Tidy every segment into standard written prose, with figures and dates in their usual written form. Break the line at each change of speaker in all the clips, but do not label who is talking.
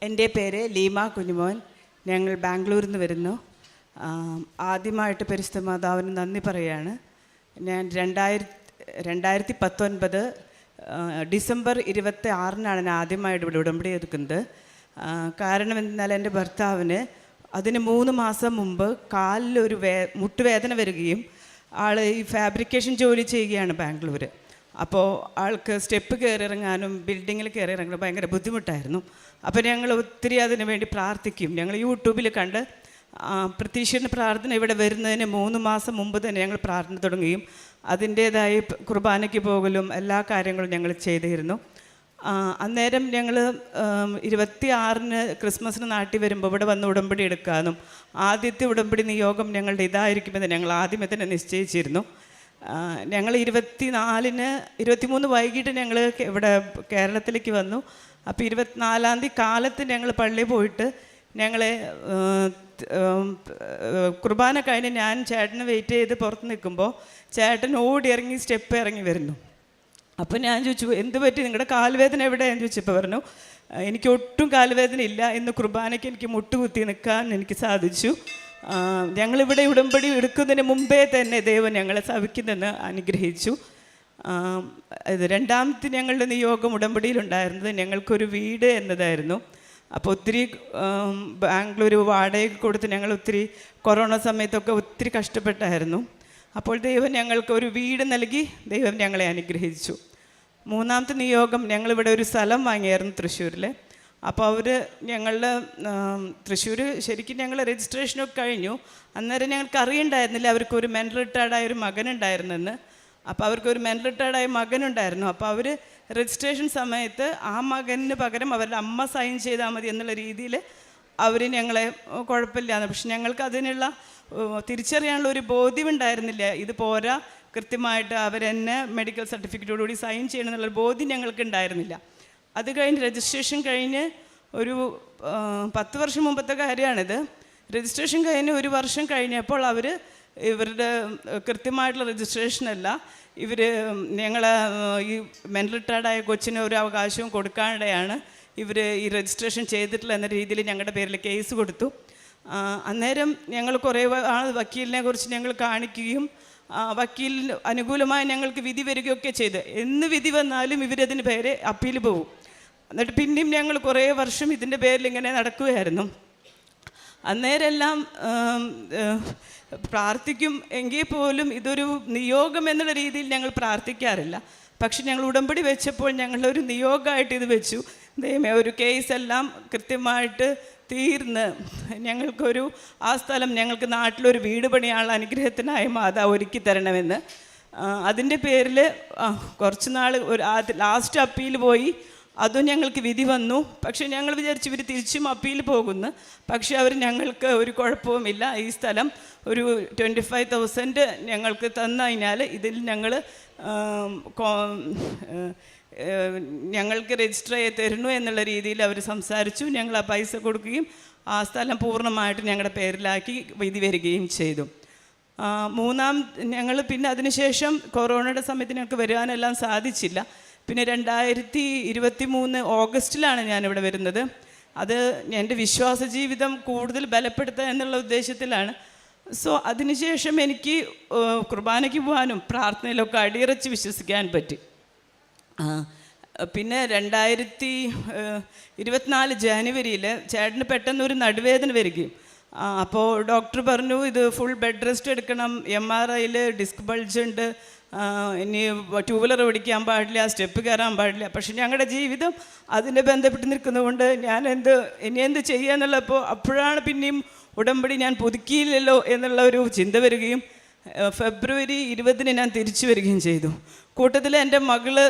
എൻ്റെ പേര് ലീമ കുഞ്ഞുമോൻ. ഞങ്ങൾ ബാംഗ്ലൂരിൽ നിന്ന് വരുന്നു. ആദ്യമായിട്ട് പരിശുദ്ധ മാതാവിന് നന്ദി പറയുകയാണ്. ഞാൻ 2019 ഡിസംബർ 26-നാണ് ഞാൻ ആദ്യമായിട്ട് ഇവിടെ ഉടമ്പടി എടുക്കുന്നത്. കാരണം എന്നാൽ എൻ്റെ ഭർത്താവിന് അതിന് 3 മാസം മുമ്പ് കാലിലൊരു മുട്ടുവേദന വരികയും ആൾ ഈ ഫാബ്രിക്കേഷൻ ജോലി ചെയ്യുകയാണ് ബാംഗ്ലൂർ. അപ്പോൾ ആൾക്ക് സ്റ്റെപ്പ് കയറി ഇറങ്ങാനും ബിൽഡിങ്ങിൽ കയറി ഇറങ്ങാനും ഭയങ്കര ബുദ്ധിമുട്ടായിരുന്നു. അപ്പോൾ ഞങ്ങൾ ഒത്തിരി അതിനു വേണ്ടി പ്രാർത്ഥിക്കും. ഞങ്ങൾ യൂട്യൂബിൽ കണ്ട് പ്രതീക്ഷിക്കുന്ന പ്രാർത്ഥന ഇവിടെ വരുന്നതിന് 3 മാസം മുമ്പ് തന്നെ ഞങ്ങൾ പ്രാർത്ഥന തുടങ്ങുകയും അതിൻ്റേതായി കുർബാനയ്ക്ക് പോകലും എല്ലാ കാര്യങ്ങളും ഞങ്ങൾ ചെയ്തിരുന്നു. അന്നേരം ഞങ്ങൾ 26-ന് ക്രിസ്മസിന് നാട്ടിൽ വരുമ്പോൾ ഇവിടെ വന്ന് ഉടമ്പടി എടുക്കാനും ആദ്യത്തെ ഉടമ്പടി നിയോഗം ഞങ്ങളുടെ ഇതായിരിക്കുമെന്ന് ഞങ്ങൾ ആദ്യമേ തന്നെ നിശ്ചയിച്ചിരുന്നു. ഞങ്ങൾ 23 വൈകിട്ട് ഞങ്ങൾ ഇവിടെ കേരളത്തിലേക്ക് വന്നു. അപ്പോൾ 24-ാം തീയതി കാലത്ത് ഞങ്ങൾ പള്ളിയിൽ പോയിട്ട് ഞങ്ങളെ കുർബാന കഴിഞ്ഞ് ഞാൻ ചേട്ടനെ വെയിറ്റ് ചെയ്ത് പുറത്ത് നിൽക്കുമ്പോൾ ചേട്ടൻ ഓടി ഇറങ്ങി സ്റ്റെപ്പ് ഇറങ്ങി വരുന്നു. അപ്പോൾ ഞാൻ ചോദിച്ചു, എന്ത് പറ്റി, നിങ്ങളുടെ കാൽവേദന എവിടെയാണെന്ന് ചോദിച്ചപ്പോൾ പറഞ്ഞു, എനിക്ക് ഒട്ടും കാൽവേദന ഇല്ല, ഇന്ന് കുർബാനയ്ക്ക് എനിക്ക് മുട്ടുകുത്തി നിൽക്കാൻ എനിക്ക് സാധിച്ചു. ഞങ്ങളിവിടെ ഉടമ്പടി എടുക്കുന്നതിന് മുമ്പേ തന്നെ ദൈവം ഞങ്ങളെ സഭിക്കുന്നെന്ന് അനുഗ്രഹിച്ചു. രണ്ടാമത്തെ ഞങ്ങളുടെ നിയോഗം ഉടമ്പടിയിലുണ്ടായിരുന്നത് ഞങ്ങൾക്കൊരു വീട് എന്നതായിരുന്നു. അപ്പോൾ ഒത്തിരി ബാംഗ്ലൂർ വാടകയ്ക്ക് കൊടുത്ത് ഞങ്ങൾ ഒത്തിരി കൊറോണ സമയത്തൊക്കെ ഒത്തിരി കഷ്ടപ്പെട്ടായിരുന്നു. അപ്പോൾ ദൈവം ഞങ്ങൾക്ക് ഒരു വീട് നൽകി ദൈവം ഞങ്ങളെ അനുഗ്രഹിച്ചു. മൂന്നാമത്തെ നിയോഗം, ഞങ്ങളിവിടെ ഒരു സ്ഥലം വാങ്ങിയായിരുന്നു തൃശ്ശൂരിൽ. അപ്പോൾ അവർ ഞങ്ങളുടെ തൃശ്ശൂർ ശരിക്കും ഞങ്ങൾ രജിസ്ട്രേഷനൊക്കെ കഴിഞ്ഞു. അന്നേരം ഞങ്ങൾക്ക് അറിയണ്ടായിരുന്നില്ല അവർക്കൊരു മെൻ റിട്ടയർഡായ ഒരു മകനുണ്ടായിരുന്നെന്ന്. അപ്പോൾ അവർക്കൊരു മെൻ റിട്ടയർഡായ മകനുണ്ടായിരുന്നു. അപ്പോൾ അവർ രജിസ്ട്രേഷൻ സമയത്ത് ആ മകന് പകരം അവരുടെ അമ്മ സൈൻ ചെയ്താൽ മതി എന്നുള്ള രീതിയിൽ അവർ ഞങ്ങളെ കുഴപ്പമില്ലാന്ന്. പക്ഷെ ഞങ്ങൾക്ക് അതിനുള്ള തിരിച്ചറിയാനുള്ള ഒരു ബോധ്യമുണ്ടായിരുന്നില്ല. ഇത് പോരാ, കൃത്യമായിട്ട് അവരെന്നെ മെഡിക്കൽ സർട്ടിഫിക്കറ്റോടുകൂടി സൈൻ ചെയ്യണം എന്നുള്ളൊരു ബോധ്യം ഞങ്ങൾക്ക് ഉണ്ടായിരുന്നില്ല. അത് കഴിഞ്ഞ് രജിസ്ട്രേഷൻ കഴിഞ്ഞ് ഒരു 10 വർഷം മുമ്പത്തെ കാര്യമാണിത്. രജിസ്ട്രേഷൻ കഴിഞ്ഞ് 1 വർഷം കഴിഞ്ഞപ്പോൾ അവർ ഇവരുടെ കൃത്യമായിട്ടുള്ള രജിസ്ട്രേഷനല്ല, ഇവർ ഞങ്ങളെ ഈ മെൻ റിട്ടയർഡായ കൊച്ചിന് ഒരു അവകാശവും കൊടുക്കാനിടെയാണ് ഇവർ ഈ രജിസ്ട്രേഷൻ ചെയ്തിട്ടില്ല എന്ന രീതിയിൽ ഞങ്ങളുടെ പേരിൽ കേസ് കൊടുത്തു. അന്നേരം ഞങ്ങൾ കുറേ വക്കീലിനെ കുറിച്ച് ഞങ്ങൾ കാണിക്കുകയും വക്കീലിന് അനുകൂലമായി ഞങ്ങൾക്ക് വിധി വരികയൊക്കെ ചെയ്ത്, എന്ന് വിധി വന്നാലും ഇവരതിന് പേര് അപ്പീൽ പോകും. എന്നിട്ട് പിന്നെയും ഞങ്ങൾ കുറേ വർഷം ഇതിൻ്റെ പേരിൽ ഇങ്ങനെ നടക്കുകയായിരുന്നു. അന്നേരമെല്ലാം പ്രാർത്ഥിക്കും എങ്കിൽ പോലും ഇതൊരു നിയോഗം എന്നുള്ള രീതിയിൽ ഞങ്ങൾ പ്രാർത്ഥിക്കാറില്ല. പക്ഷെ ഞങ്ങൾ ഉടമ്പടി വെച്ചപ്പോൾ ഞങ്ങളൊരു നിയോഗമായിട്ട് ഇത് വെച്ചു. ദൈവമേ, ഒരു കേസെല്ലാം കൃത്യമായിട്ട് തീർന്ന് ഞങ്ങൾക്കൊരു ആ സ്ഥലം ഞങ്ങൾക്ക് നാട്ടിലൊരു വീട് പണിയാനുള്ള അനുഗ്രഹത്തിനായ മാതാവ് ഒരുക്കി തരണമെന്ന്. അതിൻ്റെ പേരിൽ കുറച്ച് നാൾ ലാസ്റ്റ് അപ്പീൽ പോയി. അതും ഞങ്ങൾക്ക് വിധി വന്നു. പക്ഷേ ഞങ്ങൾ വിചാരിച്ചു ഇവർ തിരിച്ചും അപ്പീൽ പോകുന്നു. പക്ഷേ അവർ ഞങ്ങൾക്ക് ഒരു കുഴപ്പവുമില്ല, ഈ സ്ഥലം ഒരു 25,000 ഞങ്ങൾക്ക് തന്നതിനാൽ ഇതിൽ ഞങ്ങൾക്ക് രജിസ്റ്റർ ചെയ്ത് തരുന്നു എന്നുള്ള രീതിയിൽ അവർ സംസാരിച്ചു. ഞങ്ങൾ ആ പൈസ കൊടുക്കുകയും ആ സ്ഥലം പൂർണ്ണമായിട്ട് ഞങ്ങളുടെ പേരിലാക്കി വിധി വരികയും ചെയ്തു. ഞങ്ങൾ പിന്നെ അതിനുശേഷം കൊറോണയുടെ സമയത്ത് ഞങ്ങൾക്ക് വരാനെല്ലാം സാധിച്ചില്ല. പിന്നെ 2023 ഓഗസ്റ്റിലാണ് ഞാനിവിടെ വരുന്നത്. അത് എൻ്റെ വിശ്വാസ ജീവിതം കൂടുതൽ ബലപ്പെടുത്തുക എന്നുള്ള ഉദ്ദേശത്തിലാണ്. സോ അതിനുശേഷം എനിക്ക് കുർബാനയ്ക്ക് പോകാനും പ്രാർത്ഥനയിലൊക്കെ അടിയുറച്ച് വിശ്വസിക്കാൻ പറ്റി. പിന്നെ 2024 ജനുവരിയിൽ ചേട്ടന് പെട്ടെന്നൊരു നടുവേദന വരികയും അപ്പോൾ ഡോക്ടർ പറഞ്ഞു ഇത് ഫുൾ ബെഡ് റെസ്റ്റ് എടുക്കണം, MRIയിൽ ഡിസ്ക് ബൾജ് ഉണ്ട്, ഇനി 2 വീലർ ഓടിക്കാൻ പാടില്ല, സ്റ്റെപ്പ് കയറാൻ പാടില്ല. പക്ഷെ ഞങ്ങളുടെ ജീവിതം അതിനെ ബന്ധപ്പെട്ട് നിൽക്കുന്നതുകൊണ്ട് ഇനി എന്ത് ചെയ്യുക എന്നുള്ളപ്പോൾ അപ്പോഴാണ് പിന്നെയും ഉടമ്പടി ഞാൻ പുതുക്കിയില്ലല്ലോ എന്നുള്ള ഒരു ചിന്ത വരികയും ഫെബ്രുവരി 20-ന് ഞാൻ തിരിച്ചു വരികയും ചെയ്തു. കൂട്ടത്തിൽ എൻ്റെ മകള്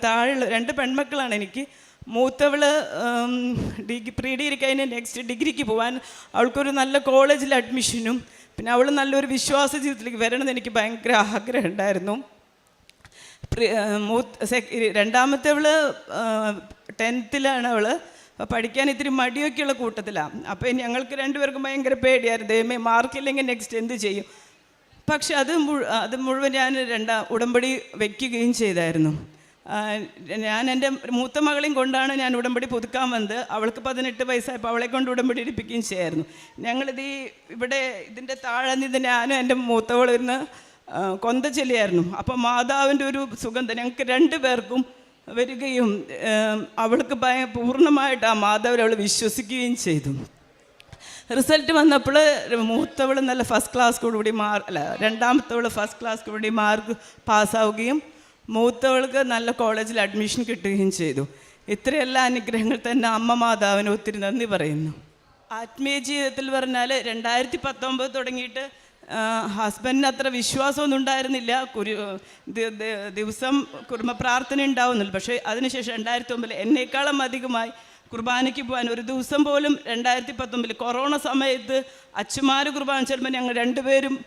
താഴെ 2 പെൺമക്കളാണ് എനിക്ക്. മൂത്തവള് പ്രീ ഡിഗ്രി കഴിഞ്ഞ് നെക്സ്റ്റ് ഡിഗ്രിക്ക് പോകാൻ അവൾക്കൊരു നല്ല കോളേജിൽ അഡ്മിഷനും പിന്നെ അവൾ നല്ലൊരു വിശ്വാസ ജീവിതത്തിലേക്ക് വരണമെന്ന് എനിക്ക് ഭയങ്കര ആഗ്രഹം ഉണ്ടായിരുന്നു. രണ്ടാമത്തവള് 10th അവൾ പഠിക്കാൻ ഇത്തിരി മടിയൊക്കെയുള്ള കൂട്ടത്തിലാണ്. അപ്പോൾ ഞങ്ങൾക്ക് 2 പേർക്കും ഭയങ്കര പേടിയായിരുന്നു, ദൈവമേ മാർക്കില്ലെങ്കിൽ നെക്സ്റ്റ് എന്ത് ചെയ്യും. പക്ഷെ അത് മുഴുവൻ ഞാൻ ഉടമ്പടി വയ്ക്കുകയും ചെയ്തായിരുന്നു. ഞാൻ എൻ്റെ മൂത്ത മകളെയും കൊണ്ടാണ് ഞാൻ ഉടമ്പടി പുതുക്കാൻ വന്നത്. അവൾക്ക് 18 വയസ്സായപ്പോൾ അവളെ കൊണ്ട് ഉടമ്പടി എടുപ്പിക്കുകയും ചെയ്യായിരുന്നു. ഞങ്ങളിത് ഇവിടെ ഇതിൻ്റെ താഴെ നിന്ന് ഞാനും എൻ്റെ മൂത്തവളിരുന്ന് കൊന്ത ചൊല്ലിയായിരുന്നു. അപ്പോൾ മാതാവിൻ്റെ ഒരു സുഗന്ധം ഞങ്ങൾക്ക് 2 പേർക്കും വരികയും അവൾക്ക് പൂർണ്ണമായിട്ട് ആ മാതാവിൽ അവൾ വിശ്വസിക്കുകയും ചെയ്തു. റിസൾട്ട് വന്നപ്പോൾ മൂത്തവൾ നല്ല ഫസ്റ്റ് ക്ലാസ്സോടുകൂടി രണ്ടാമത്തവൾ ഫസ്റ്റ് ക്ലാസ്സോടുകൂടി മാർക്ക് പാസ്സാവുകയും മൂത്തവൾക്ക് നല്ല കോളേജിൽ അഡ്മിഷൻ കിട്ടുകയും ചെയ്തു. ഇത്രയെല്ലാം അനുഗ്രഹങ്ങൾ തന്നെ അമ്മ മാതാവിന് ഒത്തിരി നന്ദി പറയുന്നു. ആത്മീയ ജീവിതത്തിൽ പറഞ്ഞാൽ 2019 തുടങ്ങിയിട്ട് ഹസ്ബൻഡിന് അത്ര വിശ്വാസമൊന്നും ഉണ്ടായിരുന്നില്ല. ദിവസം കുടുംബ പ്രാർത്ഥന ഉണ്ടാവുന്നില്ല. പക്ഷേ അതിനുശേഷം 2009 എന്നേക്കാളും അധികമായി കുർബാനയ്ക്ക് പോകാൻ ഒരു ദിവസം പോലും 2019 കൊറോണ സമയത്ത് അച്ഛന്മാർ കുർബാന ചെല്ലുമ്പോൾ ഞങ്ങൾ 2 പേരും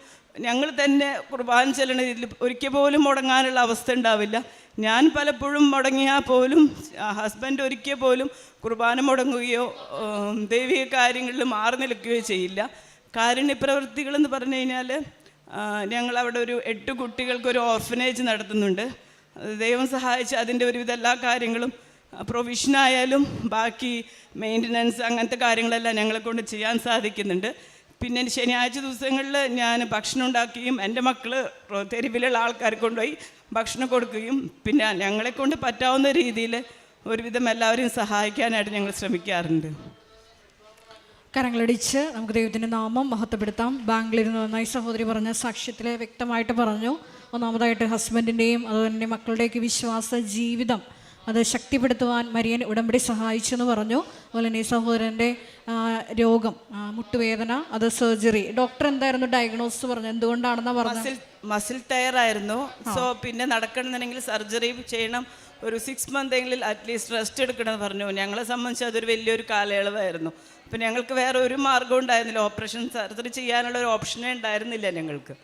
ഞങ്ങൾ തന്നെ കുർബാന ചെല്ലണതിൽ ഒരിക്കൽ പോലും മുടങ്ങാനുള്ള അവസ്ഥ ഉണ്ടാവില്ല. ഞാൻ പലപ്പോഴും മുടങ്ങിയാൽ പോലും ഹസ്ബൻഡ് ഒരിക്കൽ പോലും കുർബാന മുടങ്ങുകയോ ദൈവിക കാര്യങ്ങളിൽ മാറി നിൽക്കുകയോ ചെയ്യില്ല. കാരുണ്യപ്രവൃത്തികളെന്ന് പറഞ്ഞു കഴിഞ്ഞാൽ ഞങ്ങളവിടെ ഒരു 8 കുട്ടികൾക്കൊരു ഓർഫനേജ് നടത്തുന്നുണ്ട്. ദൈവം സഹായിച്ച് അതിൻ്റെ ഒരുവിധ എല്ലാ കാര്യങ്ങളും പ്രൊവിഷനായാലും ബാക്കി മെയിൻ്റനൻസ് അങ്ങനത്തെ കാര്യങ്ങളെല്ലാം ഞങ്ങളെ കൊണ്ട് ചെയ്യാൻ സാധിക്കുന്നുണ്ട്. പിന്നെ ശനിയാഴ്ച ദിവസങ്ങളിൽ ഞാൻ ഭക്ഷണം ഉണ്ടാക്കുകയും എൻ്റെ മക്കൾ തെരുവിലുള്ള ആൾക്കാരെ കൊണ്ടുപോയി ഭക്ഷണം കൊടുക്കുകയും പിന്നെ ഞങ്ങളെക്കൊണ്ട് പറ്റാവുന്ന രീതിയിൽ ഒരുവിധം എല്ലാവരെയും സഹായിക്കാനായിട്ട് ഞങ്ങൾ ശ്രമിക്കാറുണ്ട്.
കരങ്ങളടിച്ച് നമുക്ക് ദൈവത്തിൻ്റെ നാമം മഹത്വപ്പെടുത്താം. ബാംഗ്ലൂരിൽ നന്നായി സഹോദരി പറഞ്ഞ സാക്ഷ്യത്തിൽ വ്യക്തമായിട്ട് പറഞ്ഞു. ഒന്നാമതായിട്ട് ഹസ്ബൻഡിൻ്റെയും അതുപോലെ മക്കളുടെയൊക്കെ വിശ്വാസ ജീവിതം അത് ശക്തിപ്പെടുത്തുവാൻ മരിയൻ ഉടമ്പടി സഹായിച്ചെന്ന് പറഞ്ഞു. അതുപോലെ തന്നെ ഈ സഹോദരൻ്റെ രോഗം മുട്ടുവേദന, അത് സർജറി, ഡോക്ടർ എന്തായിരുന്നു ഡയഗ്നോസ് പറഞ്ഞു, എന്തുകൊണ്ടാണെന്നാ പറഞ്ഞത്?
മസിൽ ടയർ ആയിരുന്നു. സോ പിന്നെ നടക്കണമെന്നുണ്ടെങ്കിൽ സർജറി ചെയ്യണം, ഒരു 6 മന്തെങ്കിലും അറ്റ്ലീസ്റ്റ് റെസ്റ്റ് എടുക്കണമെന്ന് പറഞ്ഞു. ഞങ്ങളെ സംബന്ധിച്ച് അതൊരു വലിയൊരു കാലയളവായിരുന്നു. അപ്പം ഞങ്ങൾക്ക് വേറെ ഒരു മാർഗ്ഗം ഉണ്ടായിരുന്നില്ല. ഓപ്പറേഷൻ സർജറി ചെയ്യാനുള്ള ഒരു ഓപ്ഷനേ ഉണ്ടായിരുന്നില്ല ഞങ്ങൾക്ക്.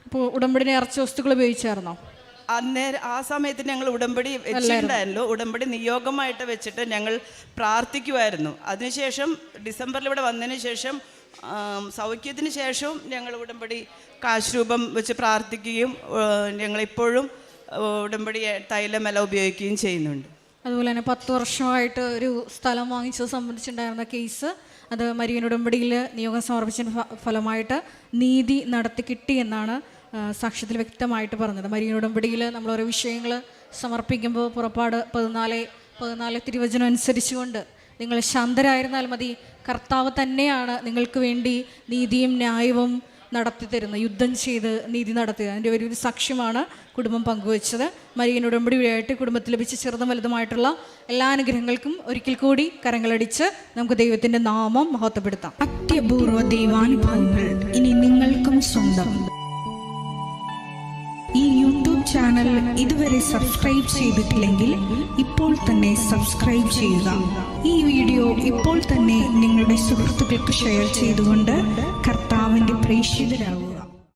അപ്പോൾ ഉടമ്പടി നേർച്ച വസ്തുക്കൾ ഉപയോഗിച്ചായിരുന്നോ?
അന്നേരം ആ സമയത്ത് ഞങ്ങൾ ഉടമ്പടി വെച്ചിട്ടുണ്ടായിരുന്നല്ലോ. ഉടമ്പടി നിയോഗമായിട്ട് വെച്ചിട്ട് ഞങ്ങൾ പ്രാർത്ഥിക്കുമായിരുന്നു. അതിനുശേഷം ഡിസംബറിൽ ഇവിടെ വന്നതിന് ശേഷം സൗഖ്യത്തിന് ശേഷവും ഞങ്ങൾ ഉടമ്പടി കാശ് രൂപം വെച്ച് പ്രാർത്ഥിക്കുകയും ഞങ്ങളിപ്പോഴും ഉടമ്പടി തൈലമെല്ലാം ഉപയോഗിക്കുകയും ചെയ്യുന്നുണ്ട്.
അതുപോലെ തന്നെ 10 വർഷമായിട്ട് ഒരു സ്ഥലം വാങ്ങിച്ചത് സംബന്ധിച്ചുണ്ടായിരുന്ന കേസ്, അത് മരിയൻ ഉടമ്പടിയിൽ നിയോഗം സമർപ്പിച്ചതിന് ഫലമായിട്ട് നീതി നടത്തി കിട്ടിയെന്നാണ് സാക്ഷ്യത്തിൽ വ്യക്തമായിട്ട് പറഞ്ഞത്. മരിയൻ ഉടമ്പടിയിൽ നമ്മൾ ഓരോ വിഷയങ്ങൾ സമർപ്പിക്കുമ്പോൾ പുറപ്പാട് 14 തിരുവചനം അനുസരിച്ചുകൊണ്ട് നിങ്ങൾ ശാന്തരായിരുന്നാൽ മതി, കർത്താവ് തന്നെയാണ് നിങ്ങൾക്ക് വേണ്ടി നീതിയും ന്യായവും നടത്തി തരുന്നത്, യുദ്ധം ചെയ്ത് നീതി നടത്തുക. അതിൻ്റെ ഒരു സാക്ഷ്യമാണ് കുടുംബം പങ്കുവച്ചത്. മരിയൻ ഉടമ്പടി വഴിയായിട്ട് കുടുംബത്തിൽ ലഭിച്ച ചെറുതും വലുതുമായിട്ടുള്ള എല്ലാ അനുഗ്രഹങ്ങൾക്കും ഒരിക്കൽ കൂടി കരങ്ങളടിച്ച് നമുക്ക് ദൈവത്തിൻ്റെ നാമം മഹത്വപ്പെടുത്താം.
അത്യപൂർവ ദൈവാനുഭവങ്ങൾ ഇനി നിങ്ങൾക്കും സ്വന്തം. ഈ യൂട്യൂബ് ചാനൽ ഇതുവരെ സബ്സ്ക്രൈബ് ചെയ്തിട്ടില്ലെങ്കിൽ ഇപ്പോൾ തന്നെ സബ്സ്ക്രൈബ് ചെയ്യുക. ഈ വീഡിയോ ഇപ്പോൾ തന്നെ നിങ്ങളുടെ സുഹൃത്തുക്കൾക്ക് ഷെയർ ചെയ്തുകൊണ്ട് കർത്താവിൻ്റെ പ്രേക്ഷിതരാകുക.